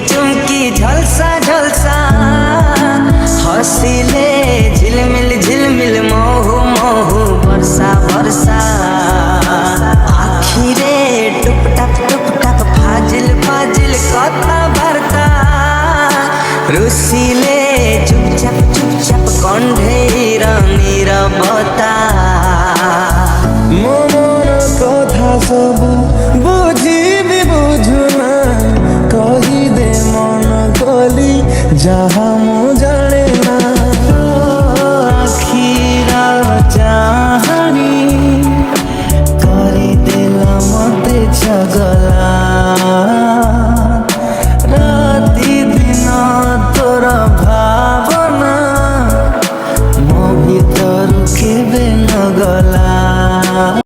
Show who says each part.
Speaker 1: चुमकी झलसा झलसा हसिले झिलमिल झिलमिल महु महु वर्षा वर्षा आखिरे टुप टप फाजिल फाजिल कथा बार्ता रुसिले चुपचाप कण्ठेर नीरवता
Speaker 2: মনৰ কথা সব বুঝিবি বুঝুনা কহি দে মন কলি যাহা